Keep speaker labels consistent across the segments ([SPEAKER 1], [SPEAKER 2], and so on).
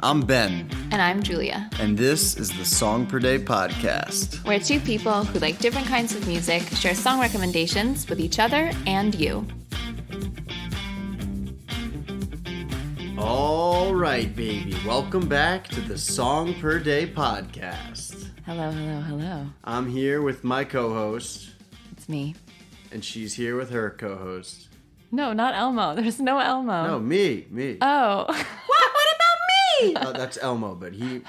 [SPEAKER 1] I'm Ben.
[SPEAKER 2] And I'm Julia.
[SPEAKER 1] And this is the Song Per Day podcast.
[SPEAKER 2] We're two people who like different kinds of music, share song recommendations with each other and you.
[SPEAKER 1] All right, baby. Welcome back to the Song Per Day podcast.
[SPEAKER 2] Hello, hello, hello.
[SPEAKER 1] I'm here with my co-host.
[SPEAKER 2] It's me.
[SPEAKER 1] And she's here with her co-host.
[SPEAKER 2] No, not Elmo. There's no Elmo.
[SPEAKER 1] No, me.
[SPEAKER 2] Oh. What about me?
[SPEAKER 1] That's Elmo, but we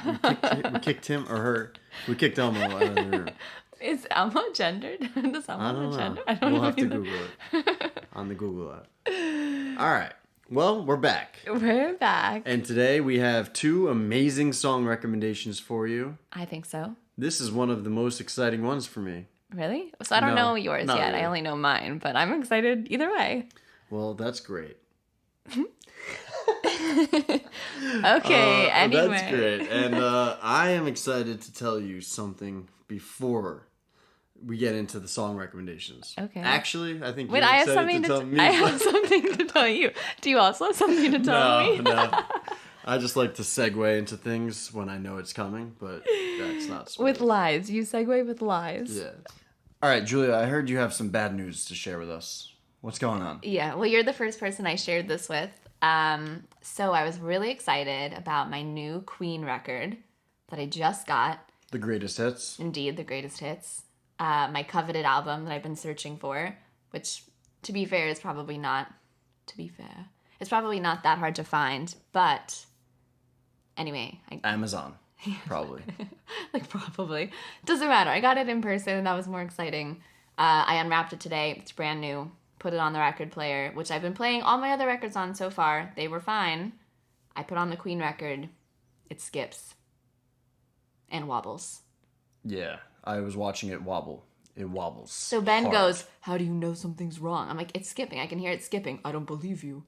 [SPEAKER 1] kicked him or her. We kicked Elmo out of the room.
[SPEAKER 2] Is Elmo gendered? Does Elmo have a gender? I don't know.
[SPEAKER 1] We'll have to Google it on the Google app. All right. Well, we're back.
[SPEAKER 2] We're back.
[SPEAKER 1] And today we have two amazing song recommendations for you.
[SPEAKER 2] I think so.
[SPEAKER 1] This is one of the most exciting ones for me.
[SPEAKER 2] Really? So I don't know yours yet. Really. I only know mine, but I'm excited either way.
[SPEAKER 1] Well, that's great.
[SPEAKER 2] Okay, anyway.
[SPEAKER 1] That's great. And I am excited to tell you something before we get into the song recommendations.
[SPEAKER 2] Okay.
[SPEAKER 1] Actually, I think
[SPEAKER 2] you're excited to tell me. I have something to tell you. Do you also have something to tell me?
[SPEAKER 1] No. I just like to segue into things when I know it's coming, but that's not smart.
[SPEAKER 2] With lies. You segue with lies.
[SPEAKER 1] Yeah. All right, Julia, I heard you have some bad news to share with us. What's going on?
[SPEAKER 2] Yeah, well, you're the first person I shared this with. So I was really excited about my new Queen record that I just got.
[SPEAKER 1] The Greatest Hits?
[SPEAKER 2] Indeed, The Greatest Hits. My coveted album that I've been searching for, which, to be fair, is probably not... It's probably not that hard to find, but... Anyway.
[SPEAKER 1] Amazon, probably.
[SPEAKER 2] Probably. Doesn't matter. I got it in person, and that was more exciting. I unwrapped it today. It's brand new. Put it on the record player, which I've been playing all my other records on so far. They were fine. I put on the Queen record. It skips. And wobbles.
[SPEAKER 1] Yeah, I was watching it wobble. It wobbles.
[SPEAKER 2] So Ben
[SPEAKER 1] hard.
[SPEAKER 2] goes, "How do you know something's wrong?" I'm like, "It's skipping. I can hear it skipping." "I don't believe you."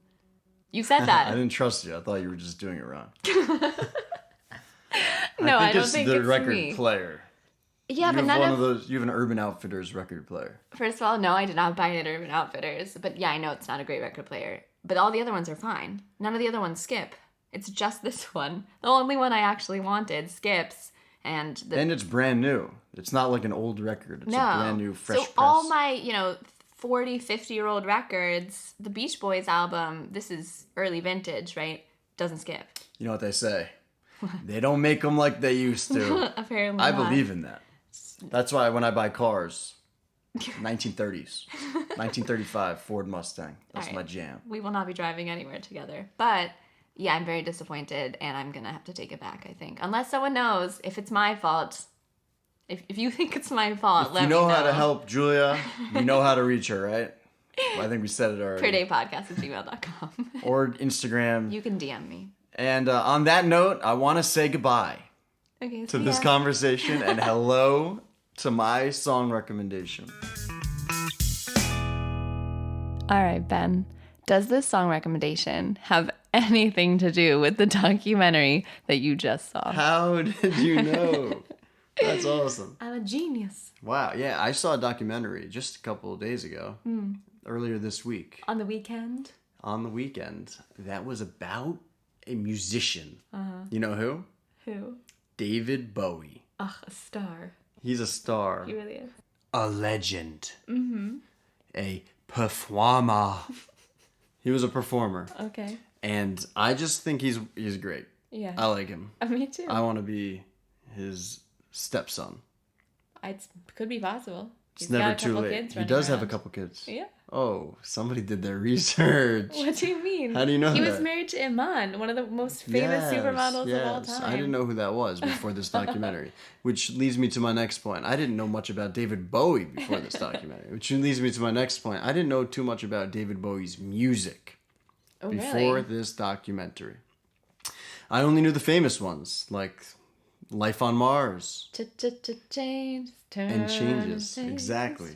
[SPEAKER 2] You said that.
[SPEAKER 1] I didn't trust you. I thought you were just doing it wrong.
[SPEAKER 2] No, I don't think it's
[SPEAKER 1] the record
[SPEAKER 2] me.
[SPEAKER 1] player.
[SPEAKER 2] Yeah, but none of
[SPEAKER 1] those. You have an Urban Outfitters record player.
[SPEAKER 2] First of all, no, I did not buy it at Urban Outfitters. But yeah, I know it's not a great record player. But all the other ones are fine. None of the other ones skip. It's just this one. The only one I actually wanted skips. And
[SPEAKER 1] it's brand new. It's not like an old record. It's a brand new, fresh press.
[SPEAKER 2] So all my, 40, 50-year-old records, the Beach Boys album, this is early vintage, right? Doesn't skip.
[SPEAKER 1] You know what they say? They don't make them like they used to.
[SPEAKER 2] Apparently
[SPEAKER 1] I
[SPEAKER 2] not.
[SPEAKER 1] believe in that. That's why when I buy cars, 1930s, 1935 Ford Mustang. That's right. My jam.
[SPEAKER 2] We will not be driving anywhere together. But yeah, I'm very disappointed, and I'm going to have to take it back, I think. Unless someone knows if it's my fault. If you think it's my fault, let me know.
[SPEAKER 1] You know how to help Julia. You know how to reach her, right? Well, I think we said it already.
[SPEAKER 2] perdaypodcast@gmail.com.
[SPEAKER 1] Or Instagram.
[SPEAKER 2] You can DM me.
[SPEAKER 1] And on that note, I want to say goodbye
[SPEAKER 2] to
[SPEAKER 1] this conversation and hello to my song recommendation. All
[SPEAKER 2] right, Ben. Does this song recommendation have anything to do with the documentary that you just saw?
[SPEAKER 1] How did you know? That's awesome.
[SPEAKER 2] I'm a genius.
[SPEAKER 1] Wow, yeah, I saw a documentary just a couple of days ago, earlier this week.
[SPEAKER 2] On the weekend?
[SPEAKER 1] On the weekend. That was about a musician. Uh-huh. You know who?
[SPEAKER 2] Who?
[SPEAKER 1] David Bowie.
[SPEAKER 2] Ugh, a star.
[SPEAKER 1] He's a star.
[SPEAKER 2] He really is.
[SPEAKER 1] A legend. Mm-hmm. A performer. He was a performer.
[SPEAKER 2] Okay.
[SPEAKER 1] And I just think he's great.
[SPEAKER 2] Yeah.
[SPEAKER 1] I like him.
[SPEAKER 2] Me too.
[SPEAKER 1] I want to be his stepson.
[SPEAKER 2] It could be possible.
[SPEAKER 1] It's never too late. He does have a couple kids.
[SPEAKER 2] Yeah.
[SPEAKER 1] Oh, somebody did their research.
[SPEAKER 2] What do you mean?
[SPEAKER 1] How do you know that?
[SPEAKER 2] He was married to Iman, one of the most famous supermodels of all time.
[SPEAKER 1] I didn't know who that was before this documentary, which leads me to my next point. I didn't know much about David Bowie before this documentary, which leads me to my next point. I didn't know too much about David Bowie's music before this documentary. I only knew the famous ones, like Life on Mars.
[SPEAKER 2] Change.
[SPEAKER 1] And Changes. Exactly.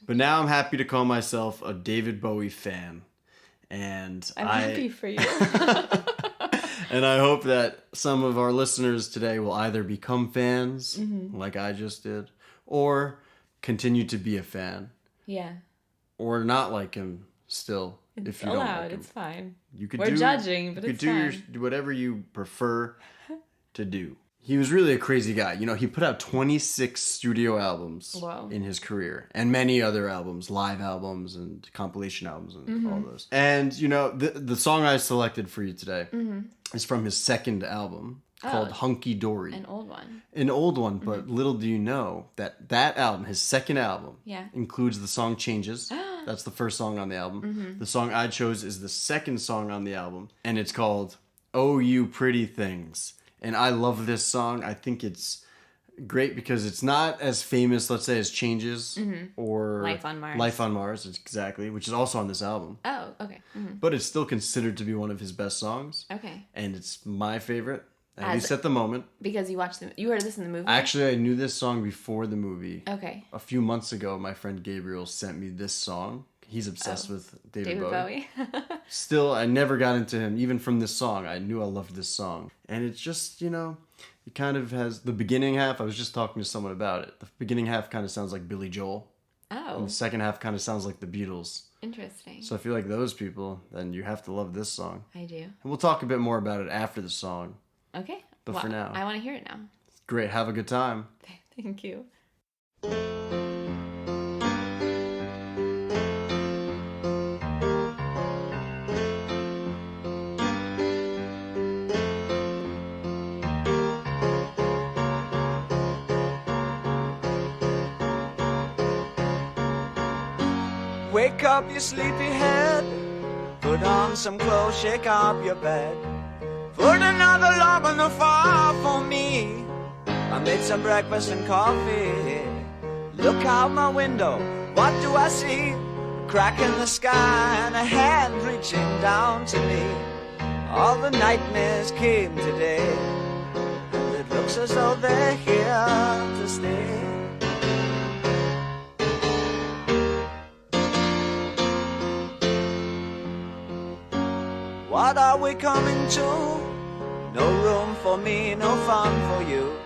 [SPEAKER 1] But now I'm happy to call myself a David Bowie fan. And
[SPEAKER 2] I'm happy for you.
[SPEAKER 1] And I hope that some of our listeners today will either become fans, like I just did, or continue to be a fan.
[SPEAKER 2] Yeah.
[SPEAKER 1] Or not like him still, If you
[SPEAKER 2] allowed.
[SPEAKER 1] don't like him.
[SPEAKER 2] It's fine.
[SPEAKER 1] You could
[SPEAKER 2] We're judging, but it's fine.
[SPEAKER 1] Do whatever you prefer to do. He was really a crazy guy. You know, he put out 26 studio albums in his career, and many other albums, live albums and compilation albums and all those. And, you know, the song I selected for you today is from his second album called Hunky Dory.
[SPEAKER 2] An old one.
[SPEAKER 1] An old one, but little do you know that album, his second album, includes the song Changes. That's the first song on the album. The song I chose is the second song on the album, and it's called Oh You Pretty Things. And I love this song. I think it's great because it's not as famous, let's say, as Changes or
[SPEAKER 2] Life on Mars.
[SPEAKER 1] Life on Mars, exactly, which is also on this album.
[SPEAKER 2] Oh, okay.
[SPEAKER 1] But it's still considered to be one of his best songs.
[SPEAKER 2] Okay.
[SPEAKER 1] And it's my favorite, at least at the moment.
[SPEAKER 2] Because you heard this in the movie?
[SPEAKER 1] Actually, I knew this song before the movie.
[SPEAKER 2] Okay.
[SPEAKER 1] A few months ago, my friend Gabriel sent me this song. He's obsessed with David Bowie. Still, I never got into him. Even from this song, I knew I loved this song. And it's just, you know, it kind of has the beginning half. I was just talking to someone about it. The beginning half kind of sounds like Billy Joel.
[SPEAKER 2] Oh.
[SPEAKER 1] And the second half kind of sounds like the Beatles.
[SPEAKER 2] Interesting.
[SPEAKER 1] So if you like those people, then you have to love this song.
[SPEAKER 2] I do.
[SPEAKER 1] And we'll talk a bit more about it after the song.
[SPEAKER 2] Okay.
[SPEAKER 1] But for now,
[SPEAKER 2] I want to hear it now.
[SPEAKER 1] Great. Have a good time.
[SPEAKER 2] Thank you.
[SPEAKER 3] Wake up, you sleepy head. Put on some clothes, shake up your bed. Put another log on the fire for me. I made some breakfast and coffee. Look out my window, what do I see? A crack in the sky and a hand reaching down to me. All the nightmares came today, and it looks as though they're here to stay. What are we coming to? No room for me, no fun for you.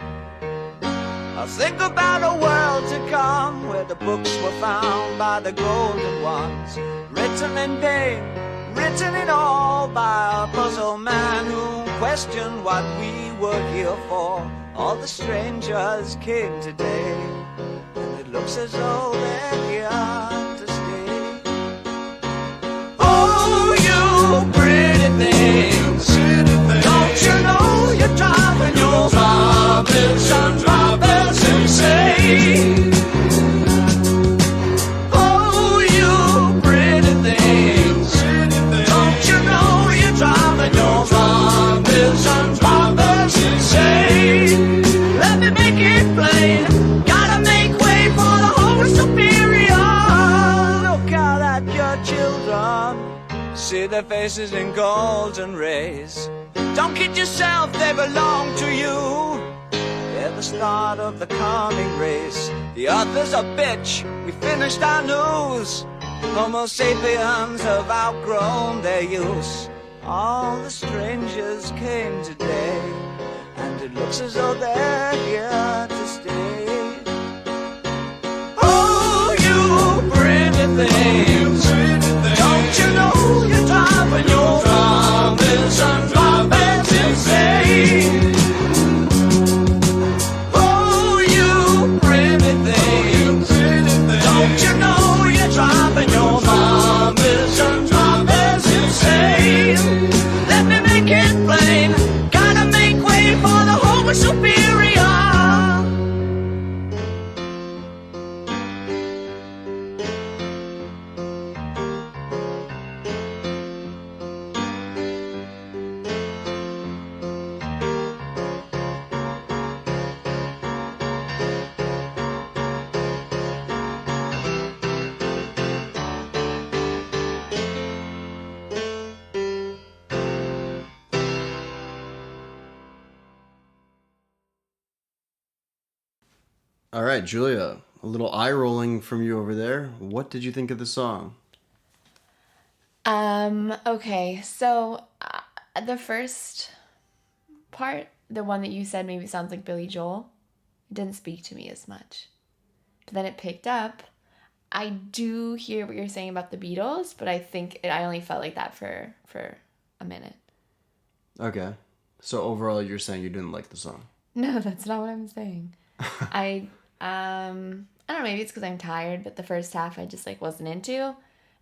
[SPEAKER 3] I think about a world to come, where the books were found by the golden ones, written in pain, written in all by a puzzle man who questioned what we were here for. All the strangers came today, and it looks as though they're here to stay. Oh, you pretty things, don't you know you're driving your Robinson Robbins insane? Oh, you pretty things, don't you know you're driving your Robinson Robbins insane? Let me make it plain, gotta make way for the Holy Superior. Look out at your children, see their faces in golden rays. Don't kid yourself, they belong to you. They're the start of the coming race. The author's a bitch, we finished our news. Homo sapiens have outgrown their use. All the strangers came today, and it looks as though they're here to stay. Oh, you pretty things, don't you know you're driving your Robinson Robbins insane? Oh, you pretty things, don't you know you're driving your Robinson Robbins insane? Let me make it plain, gotta make way for the Homo Superior.
[SPEAKER 1] All right, Julia, a little eye rolling from you over there. What did you think of the song?
[SPEAKER 2] Okay, so the first part, the one that you said maybe sounds like Billy Joel, it didn't speak to me as much. But then it picked up. I do hear what you're saying about the Beatles, but I think I only felt like that for a minute.
[SPEAKER 1] Okay. So overall, you're saying you didn't like the song.
[SPEAKER 2] No, that's not what I'm saying. I don't know, maybe it's because I'm tired, but the first half I just like wasn't into.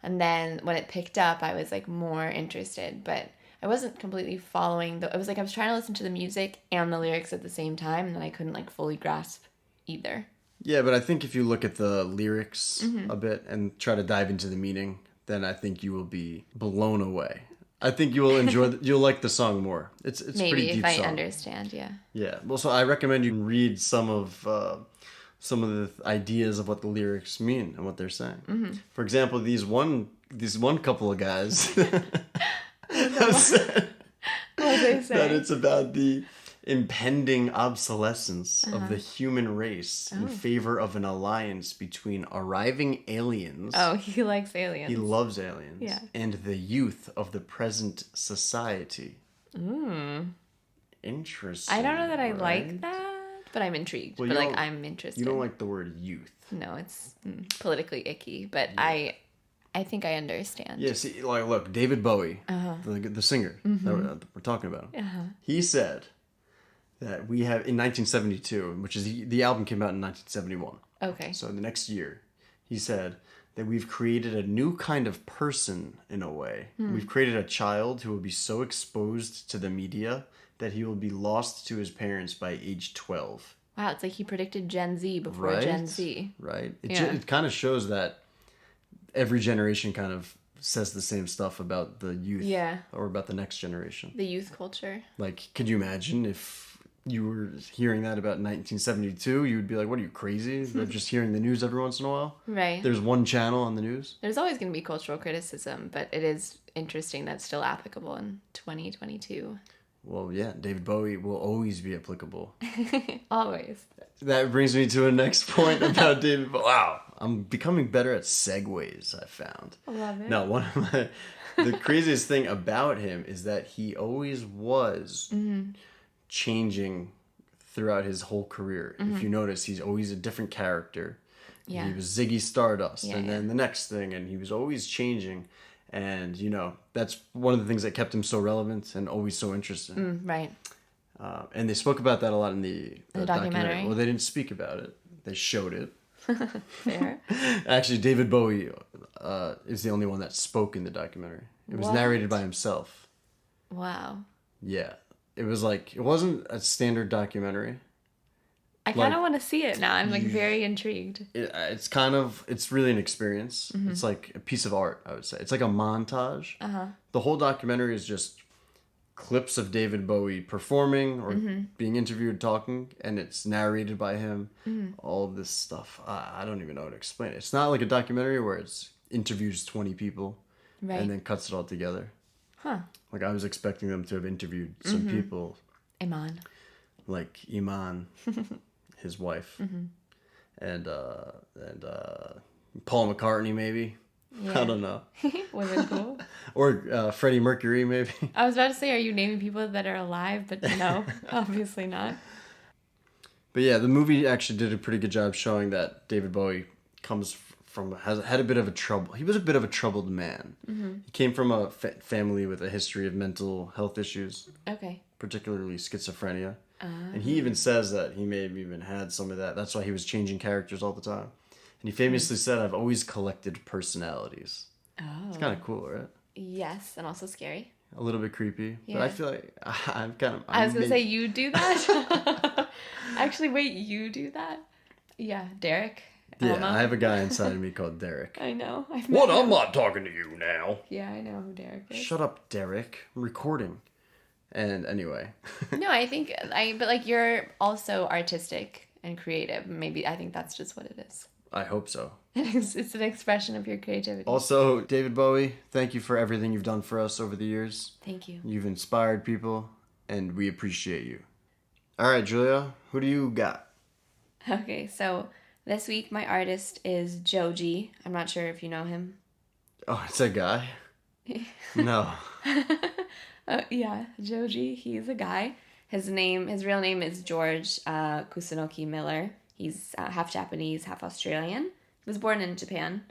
[SPEAKER 2] And then when it picked up, I was like more interested, but I wasn't completely following I was trying to listen to the music and the lyrics at the same time, and then I couldn't like fully grasp either.
[SPEAKER 1] Yeah, but I think if you look at the lyrics a bit and try to dive into the meaning, then I think you will be blown away. I think you will enjoy. You'll like the song more. It's
[SPEAKER 2] Maybe
[SPEAKER 1] pretty deep
[SPEAKER 2] if I
[SPEAKER 1] song.
[SPEAKER 2] understand, yeah.
[SPEAKER 1] Yeah. Well, so I recommend you read some of the ideas of what the lyrics mean and what they're saying. Mm-hmm. For example, these one couple of guys have said that it's about the impending obsolescence of the human race in favor of an alliance between arriving aliens.
[SPEAKER 2] Oh, he likes aliens.
[SPEAKER 1] He loves aliens.
[SPEAKER 2] Yeah.
[SPEAKER 1] And the youth of the present society. Interesting.
[SPEAKER 2] I don't know that I
[SPEAKER 1] right?
[SPEAKER 2] like that, but I'm intrigued.
[SPEAKER 1] Well,
[SPEAKER 2] but like I'm interested.
[SPEAKER 1] You don't like the word youth.
[SPEAKER 2] No, it's politically icky, but yeah. I think I understand.
[SPEAKER 1] Yeah, see, like, look, David Bowie, the singer that we're talking about, he said that we have, in 1972, which is, the album came out in 1971.
[SPEAKER 2] Okay.
[SPEAKER 1] So the next year, he said that we've created a new kind of person, in a way. We've created a child who will be so exposed to the media that he will be lost to his parents by age 12.
[SPEAKER 2] Wow, it's like he predicted Gen Z before Gen Z.
[SPEAKER 1] Right. It kind of shows that every generation kind of says the same stuff about the youth.
[SPEAKER 2] Yeah.
[SPEAKER 1] Or about the next generation.
[SPEAKER 2] The youth culture.
[SPEAKER 1] Like, could you imagine if you were hearing that about 1972? You would be like, what are you, crazy? They're just hearing the news every once in a while?
[SPEAKER 2] Right.
[SPEAKER 1] There's one channel on the news?
[SPEAKER 2] There's always going to be cultural criticism, but it is interesting that's still applicable in 2022.
[SPEAKER 1] Well, yeah, David Bowie will always be applicable.
[SPEAKER 2] Always.
[SPEAKER 1] That brings me to a next point about David Bowie. Wow, I'm becoming better at segues, I found.
[SPEAKER 2] I love it.
[SPEAKER 1] No, the craziest thing about him is that he always was changing throughout his whole career. If you notice, he's always a different character.
[SPEAKER 2] Yeah.
[SPEAKER 1] He was Ziggy Stardust, and then the next thing, and he was always changing. And, you know, that's one of the things that kept him so relevant and always so interesting.
[SPEAKER 2] Right.
[SPEAKER 1] And they spoke about that a lot in the
[SPEAKER 2] documentary.
[SPEAKER 1] Well, they didn't speak about it. They showed it.
[SPEAKER 2] Fair.
[SPEAKER 1] Actually, David Bowie is the only one that spoke in the documentary. It was narrated by himself.
[SPEAKER 2] Wow.
[SPEAKER 1] Yeah. It was like, it wasn't a standard documentary.
[SPEAKER 2] I kind of want to see it now. I'm like very intrigued.
[SPEAKER 1] It's really an experience. It's like a piece of art, I would say. It's like a montage. The whole documentary is just clips of David Bowie performing or being interviewed, talking, and it's narrated by him. All of this stuff. I don't even know how to explain it. It's not like a documentary where it's interviews 20 people and then cuts it all together.
[SPEAKER 2] Huh.
[SPEAKER 1] Like, I was expecting them to have interviewed some people.
[SPEAKER 2] Iman.
[SPEAKER 1] Like Iman, his wife, and Paul McCartney, maybe.
[SPEAKER 2] Yeah.
[SPEAKER 1] I don't know.
[SPEAKER 2] Was it cool?
[SPEAKER 1] Or Freddie Mercury, maybe.
[SPEAKER 2] I was about to say, are you naming people that are alive? But no, obviously not.
[SPEAKER 1] But yeah, the movie actually did a pretty good job showing that David Bowie had a bit of a trouble. He was a bit of a troubled man. He came from a family with a history of mental health issues.
[SPEAKER 2] Okay.
[SPEAKER 1] Particularly schizophrenia. And he even says that he may have even had some of that. That's why he was changing characters all the time. And he famously said, I've always collected personalities. Oh. It's kind of cool, right?
[SPEAKER 2] Yes, and also scary.
[SPEAKER 1] A little bit creepy.
[SPEAKER 2] Yeah.
[SPEAKER 1] But I feel like
[SPEAKER 2] I was going to say, you do that? Actually, wait, you do that? Yeah, Derek.
[SPEAKER 1] Yeah,
[SPEAKER 2] Elmo.
[SPEAKER 1] I have a guy inside of me called Derek.
[SPEAKER 2] I know.
[SPEAKER 1] What? I'm not talking to you now.
[SPEAKER 2] Yeah, I know who Derek is.
[SPEAKER 1] Shut up, Derek. I'm recording. And anyway.
[SPEAKER 2] No, but like you're also artistic and creative. Maybe I think that's just what it is.
[SPEAKER 1] I hope so.
[SPEAKER 2] It's an expression of your creativity.
[SPEAKER 1] Also, David Bowie, thank you for everything you've done for us over the years.
[SPEAKER 2] Thank you.
[SPEAKER 1] You've inspired people, and we appreciate you. All right, Julia, who do you got?
[SPEAKER 2] Okay, so this week my artist is Joji. I'm not sure if you know him.
[SPEAKER 1] Oh, it's a guy? No.
[SPEAKER 2] Yeah, Joji. He's a guy. His real name is George Kusunoki Miller. He's half Japanese, half Australian. was born in Japan.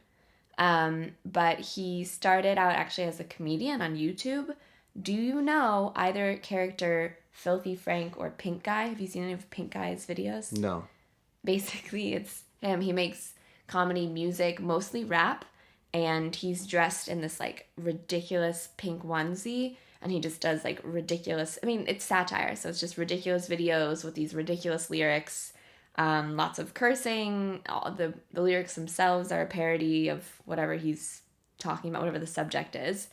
[SPEAKER 2] But he started out actually as a comedian on YouTube. Do you know either character Filthy Frank or Pink Guy? Have you seen any of Pink Guy's videos?
[SPEAKER 1] No.
[SPEAKER 2] Basically, it's him. He makes comedy music, mostly rap, and he's dressed in this like ridiculous pink onesie, and he just does like ridiculous, I mean, it's satire, so it's just ridiculous videos with these ridiculous lyrics, lots of cursing. All the lyrics themselves are a parody of whatever he's talking about, whatever the subject is.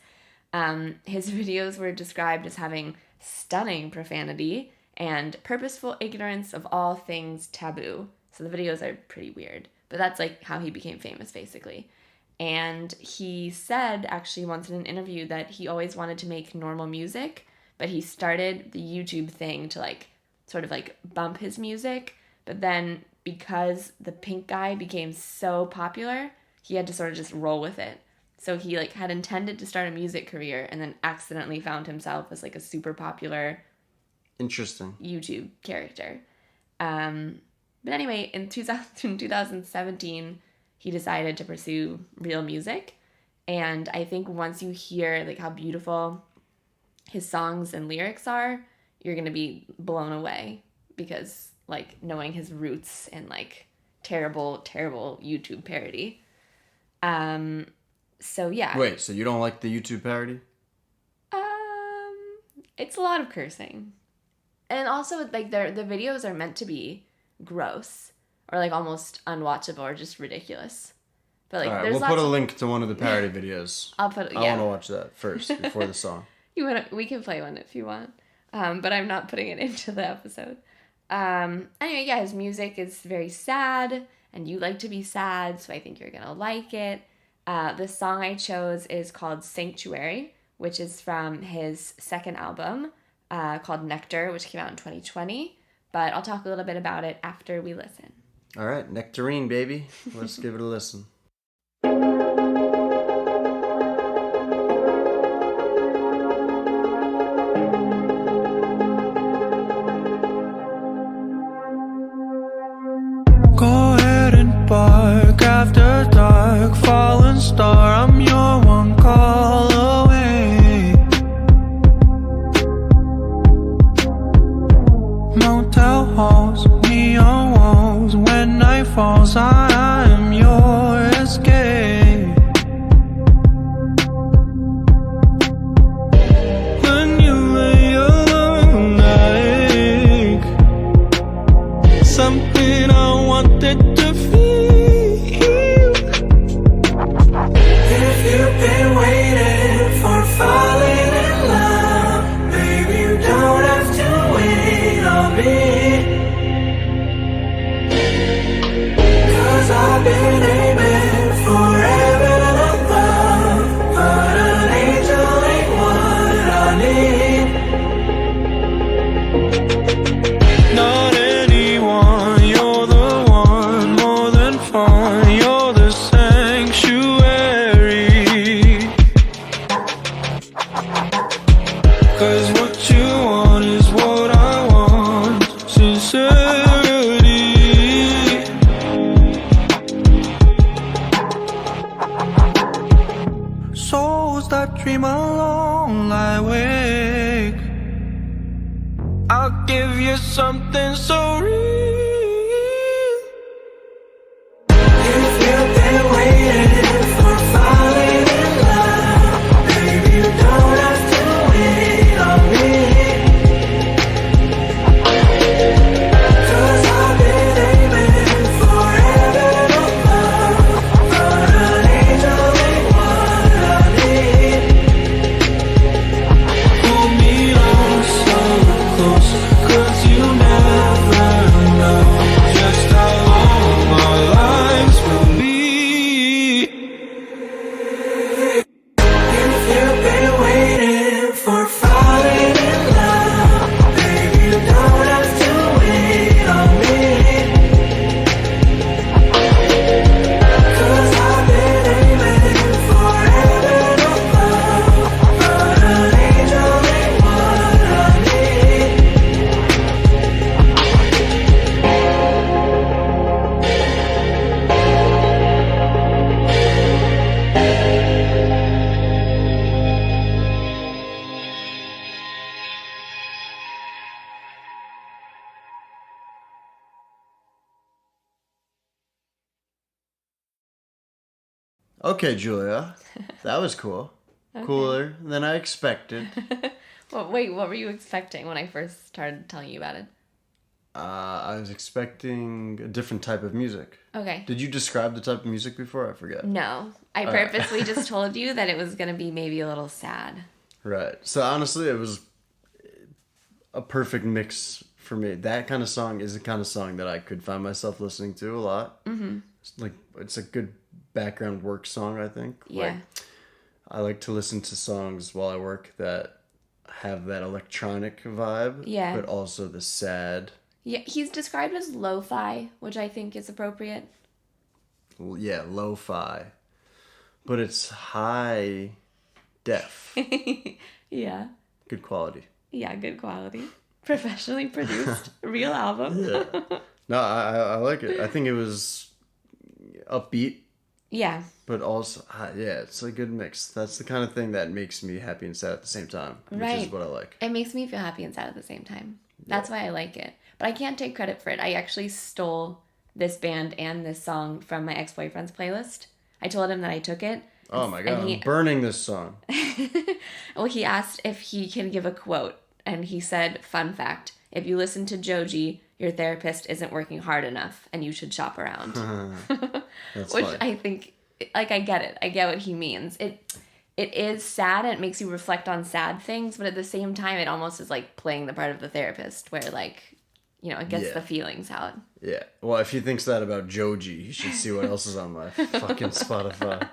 [SPEAKER 2] His videos were described as having stunning profanity and purposeful ignorance of all things taboo. So the videos are pretty weird, but that's like how he became famous, basically. And he said actually once in an interview that he always wanted to make normal music, but he started the YouTube thing to like sort of like bump his music. But then because the Pink Guy became so popular, he had to sort of just roll with it. So he like had intended to start a music career and then accidentally found himself as like a super popular
[SPEAKER 1] Interesting
[SPEAKER 2] YouTube character. But anyway, in 2017, he decided to pursue real music. And I think once you hear like how beautiful his songs and lyrics are, you're going to be blown away, because like knowing his roots and like terrible, terrible YouTube parody. So yeah.
[SPEAKER 1] Wait, so you don't like the YouTube parody?
[SPEAKER 2] It's a lot of cursing. And also like the videos are meant to be gross or like almost unwatchable or just ridiculous. But like,
[SPEAKER 1] all right,
[SPEAKER 2] there's
[SPEAKER 1] we'll put a link to one of the parody videos.
[SPEAKER 2] I'll put. Yeah.
[SPEAKER 1] I want to watch that first before the song.
[SPEAKER 2] We can play one if you want, but I'm not putting it into the episode. Anyway, yeah, his music is very sad, and you like to be sad, so I think you're gonna like it. The song I chose is called Sanctuary, which is from his second album called Nectar, which came out in 2020. But I'll talk a little bit about it after we listen.
[SPEAKER 1] All right, Nectarine, baby. Let's give it a listen.
[SPEAKER 3] Go ahead and bark after dark, fallen star, I'm your one call away. Motel halls, neon walls, when night falls, I am your escape. When you lay alone, I ache. Something I wanted to feel. If you've been waiting for falling in love, baby, you don't have to wait on me. 'Cause I've been aiming for heaven and above, but an angel ain't what I need. Not anyone, you're the one, more than fun, you're the sanctuary. 'Cause what you want is what I want, sincerity. Souls that dream alone lie awake. I'll give you something so real. If you've been waiting for falling in love, baby, you don't have to wait on me. 'Cause I've been aiming for heaven above, but an angel ain't what I need. Hold me on so close, 'cause you never know
[SPEAKER 1] Okay, Julia. That was cool.
[SPEAKER 2] Okay.
[SPEAKER 1] Cooler than I expected.
[SPEAKER 2] Well, wait, what were you expecting when I first started telling you about it?
[SPEAKER 1] I was expecting a different type of music.
[SPEAKER 2] Okay.
[SPEAKER 1] Did you describe the type of music before? I forget.
[SPEAKER 2] No. I purposely just told you that it was going to be maybe a little sad.
[SPEAKER 1] Right. So honestly, it was a perfect mix for me. That kind of song is the kind of song that I could find myself listening to a lot. Mm-hmm. It's a good background work song, I think.
[SPEAKER 2] Yeah.
[SPEAKER 1] I like to listen to songs while I work that have that electronic vibe.
[SPEAKER 2] Yeah.
[SPEAKER 1] But also the sad.
[SPEAKER 2] Yeah, he's described as lo-fi, which I think is appropriate.
[SPEAKER 1] Yeah, lo-fi. But it's high def.
[SPEAKER 2] Yeah.
[SPEAKER 1] Good quality.
[SPEAKER 2] Yeah, good quality. Professionally produced. Real album.
[SPEAKER 1] Yeah. No, I like it. I think it was upbeat.
[SPEAKER 2] Yeah.
[SPEAKER 1] But also, yeah, it's a good mix. That's the kind of thing that makes me happy and sad at the same time. Which is what I like.
[SPEAKER 2] It makes me feel happy and sad at the same time. That's why I like it. But I can't take credit for it. I actually stole this band and this song from my ex-boyfriend's playlist. I told him that I took it.
[SPEAKER 1] Oh my god, I'm burning this song.
[SPEAKER 2] Well, he asked if he can give a quote. And he said, fun fact, if you listen to Joji, your therapist isn't working hard enough and you should shop around.
[SPEAKER 1] That's
[SPEAKER 2] Which
[SPEAKER 1] funny.
[SPEAKER 2] I think, like, I get it. I get what he means. It is sad and it makes you reflect on sad things, but at the same time, it almost is like playing the part of the therapist where, like, you know, it gets the feelings out.
[SPEAKER 1] Yeah. Well, if he thinks that about Joji, he should see what else is on my fucking Spotify.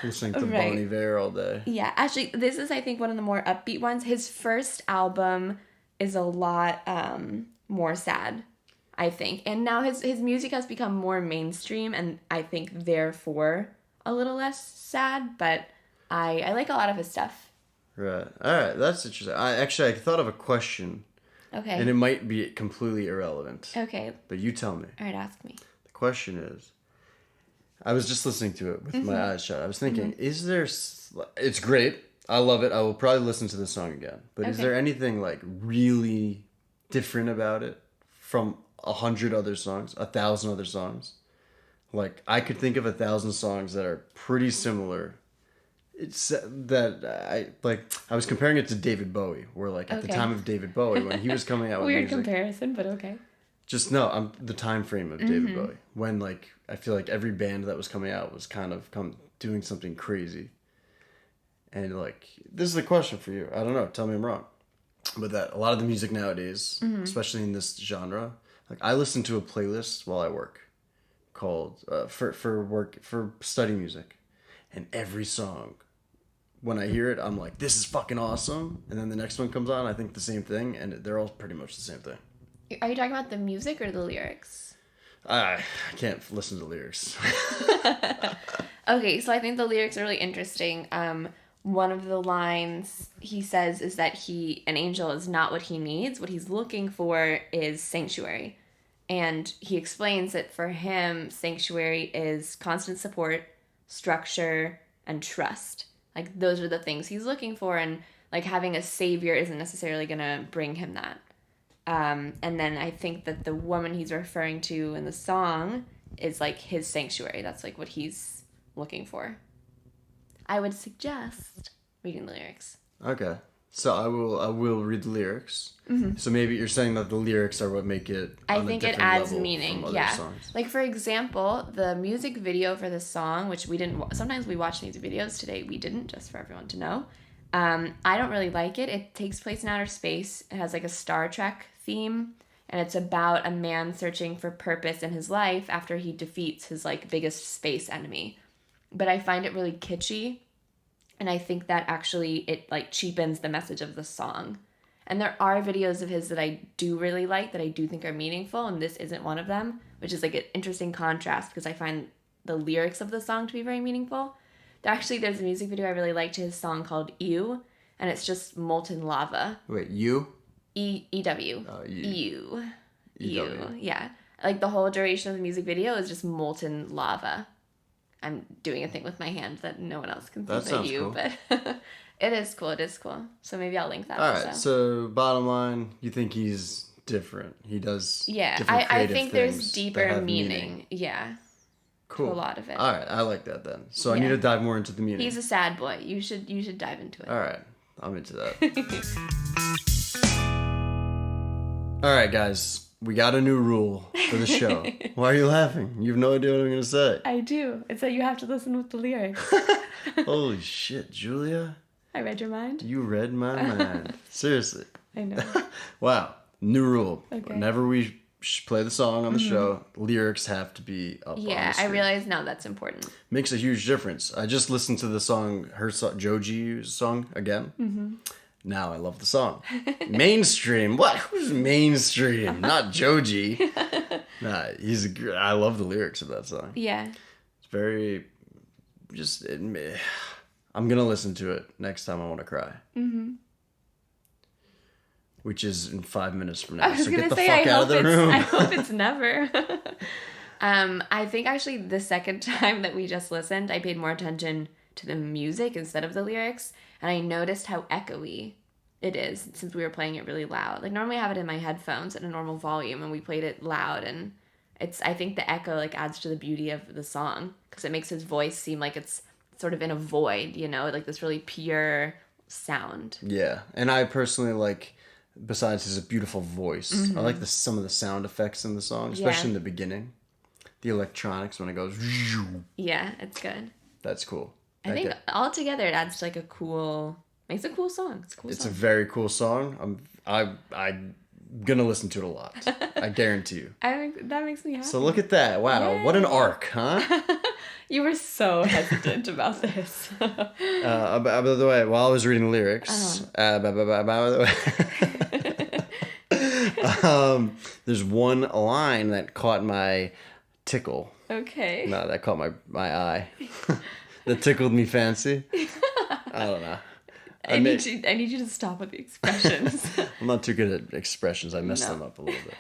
[SPEAKER 1] Listening to Bon Iver all day.
[SPEAKER 2] Yeah, actually, this is, I think, one of the more upbeat ones. His first album is a lot more sad, I think. And now his music has become more mainstream, and I think, therefore, a little less sad. But I like a lot of his stuff.
[SPEAKER 1] Right. All right. That's interesting. I thought of a question.
[SPEAKER 2] Okay.
[SPEAKER 1] And it might be completely irrelevant.
[SPEAKER 2] Okay.
[SPEAKER 1] But you tell me.
[SPEAKER 2] All right, ask me.
[SPEAKER 1] The question is, I was just listening to it with my eyes shut. I was thinking, is there... It's great. I love it. I will probably listen to this song again. But is there anything, like, really different about it from 100 other songs? 1,000 other songs? Like, I could think of 1,000 songs that are pretty similar. It's that I was comparing it to David Bowie, where, like, at the time of David Bowie, when he was coming out with
[SPEAKER 2] Weird
[SPEAKER 1] music...
[SPEAKER 2] comparison, but okay.
[SPEAKER 1] Just no, the time frame of David Bowie, when, like, I feel like every band that was coming out was kind of doing something crazy. And, like, this is a question for you. I don't know. Tell me I'm wrong. But that a lot of the music nowadays, especially in this genre, like, I listen to a playlist while I work called for study music, and every song, when I hear it, I'm like, this is fucking awesome. And then the next one comes on, I think the same thing, and they're all pretty much the same thing.
[SPEAKER 2] Are you talking about the music or the lyrics?
[SPEAKER 1] I can't listen to lyrics.
[SPEAKER 2] Okay, so I think the lyrics are really interesting. One of the lines he says is that an angel is not what he needs. What he's looking for is sanctuary. And he explains that for him, sanctuary is constant support, structure, and trust. Like, those are the things he's looking for, and, like, having a savior isn't necessarily going to bring him that. And then I think that the woman he's referring to in the song is, like, his sanctuary. That's, like, what he's looking for. I would suggest reading the lyrics.
[SPEAKER 1] Okay. So I will read the lyrics. Mm-hmm. So maybe you're saying that the lyrics are what make it
[SPEAKER 2] I think it adds meaning. Yeah. Songs. Like, for example, the music video for this song, which we didn't... Sometimes we watch music videos. Today we didn't, just for everyone to know. I don't really like it. It takes place in outer space. It has, like, a Star Trek theme, and it's about a man searching for purpose in his life after he defeats his, like, biggest space enemy. But I find it really kitschy, and I think that actually it, like, cheapens the message of the song. And there are videos of his that I do really like, that I do think are meaningful, and this isn't one of them, which is, like, an interesting contrast because I find the lyrics of the song to be very meaningful. There's a music video I really like to his song called Ew, and it's just molten lava.
[SPEAKER 1] Wait, you?
[SPEAKER 2] E-W.
[SPEAKER 1] Ew.
[SPEAKER 2] Ew. Yeah. Like, the whole duration of the music video is just molten lava. I'm doing a thing with my hand that no one else can see but you, cool. But it is cool. So maybe I'll link that.
[SPEAKER 1] All right. So bottom line, you think he's different. He does.
[SPEAKER 2] Yeah, I think there's deeper meaning. Yeah.
[SPEAKER 1] Cool.
[SPEAKER 2] to a lot of it.
[SPEAKER 1] All right, I like that then. So I
[SPEAKER 2] Yeah.
[SPEAKER 1] need to dive more into the meaning.
[SPEAKER 2] He's a sad boy. You should dive into it.
[SPEAKER 1] All right, I'm into that. All right, guys, we got a new rule for the show. Why are you laughing? You have no idea what I'm going to say.
[SPEAKER 2] I do. It's that you have to listen with the lyrics.
[SPEAKER 1] Holy shit, Julia.
[SPEAKER 2] I read your mind.
[SPEAKER 1] You read my mind. Seriously.
[SPEAKER 2] I know.
[SPEAKER 1] Wow. New rule.
[SPEAKER 2] Okay.
[SPEAKER 1] Whenever we play the song on the show, lyrics have to be up on the
[SPEAKER 2] Yeah, I
[SPEAKER 1] screen.
[SPEAKER 2] realize now that's important.
[SPEAKER 1] Makes a huge difference. I just listened to the song, Joji's song again. Mm-hmm. Now I love the song. Mainstream? What? Who's mainstream? Not Joji. Nah, I love the lyrics of that song.
[SPEAKER 2] Yeah.
[SPEAKER 1] It's very, I'm gonna listen to it next time I want to cry. Mm-hmm. Which is in 5 minutes from now.
[SPEAKER 2] I was
[SPEAKER 1] So
[SPEAKER 2] gonna
[SPEAKER 1] get the
[SPEAKER 2] say,
[SPEAKER 1] fuck out of the room.
[SPEAKER 2] I hope it's never. I think actually the second time that we just listened, I paid more attention to the music instead of the lyrics, and I noticed how echoey it is since we were playing it really loud. Like normally I have it in my headphones at a normal volume, and we played it loud, and I think the echo like adds to the beauty of the song because it makes his voice seem like it's sort of in a void, you know, like this really pure sound.
[SPEAKER 1] Yeah, and I personally like, besides his beautiful voice, I like some of the sound effects in the song, especially in the beginning. The electronics when it goes.
[SPEAKER 2] Yeah, it's good.
[SPEAKER 1] That's cool.
[SPEAKER 2] I think altogether it adds to like makes a cool song. It's a cool
[SPEAKER 1] It's
[SPEAKER 2] song.
[SPEAKER 1] a very cool song. I'm gonna listen to it a lot. I guarantee you.
[SPEAKER 2] That makes me happy.
[SPEAKER 1] So look at that. Wow, what an arc, huh?
[SPEAKER 2] You were so hesitant about this.
[SPEAKER 1] By the way, while I was reading the lyrics, by the way, there's one line that caught my tickle.
[SPEAKER 2] Okay.
[SPEAKER 1] No, that caught my eye. That tickled me fancy. I don't know.
[SPEAKER 2] I need you to stop with the expressions.
[SPEAKER 1] I'm not too good at expressions. I mess them up a little bit.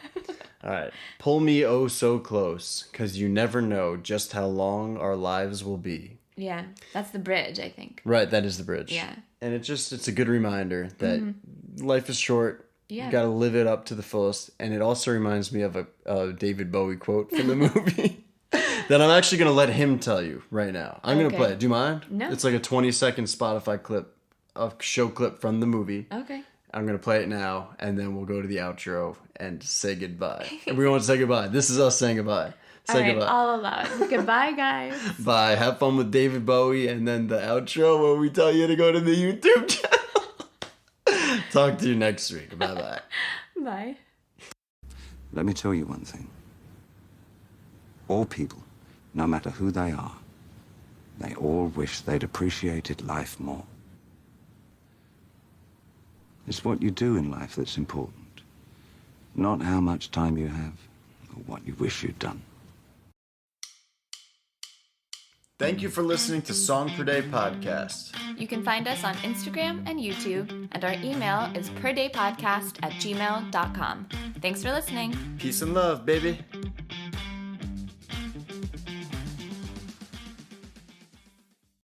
[SPEAKER 1] All right. Pull me oh so close, 'cause you never know just how long our lives will be.
[SPEAKER 2] Yeah, that's the bridge, I think.
[SPEAKER 1] Right, that is the bridge.
[SPEAKER 2] Yeah.
[SPEAKER 1] And it's a good reminder that life is short.
[SPEAKER 2] Yeah.
[SPEAKER 1] You got to live it up to the fullest. And it also reminds me of a David Bowie quote from the movie that I'm actually going to let him tell you right now. I'm going to play it. Do you mind?
[SPEAKER 2] No.
[SPEAKER 1] It's like a 20-second Spotify clip, a show clip from the movie.
[SPEAKER 2] Okay.
[SPEAKER 1] I'm going to play it now, and then we'll go to the outro and say goodbye. And we want to say goodbye. This is us saying goodbye. Say goodbye.
[SPEAKER 2] I'll allow it. Goodbye, guys.
[SPEAKER 1] Bye. Have fun with David Bowie, and then the outro where we tell you to go to the YouTube channel. Talk to you next week. Bye-bye.
[SPEAKER 2] Bye.
[SPEAKER 4] Let me tell you one thing. All people, no matter who they are, they all wish they'd appreciated life more. It's what you do in life that's important, not how much time you have or what you wish you'd done.
[SPEAKER 1] Thank you for listening to Song Per Day Podcast.
[SPEAKER 2] You can find us on Instagram and YouTube, and our email is perdaypodcast@gmail.com. Thanks for listening.
[SPEAKER 1] Peace and love, baby.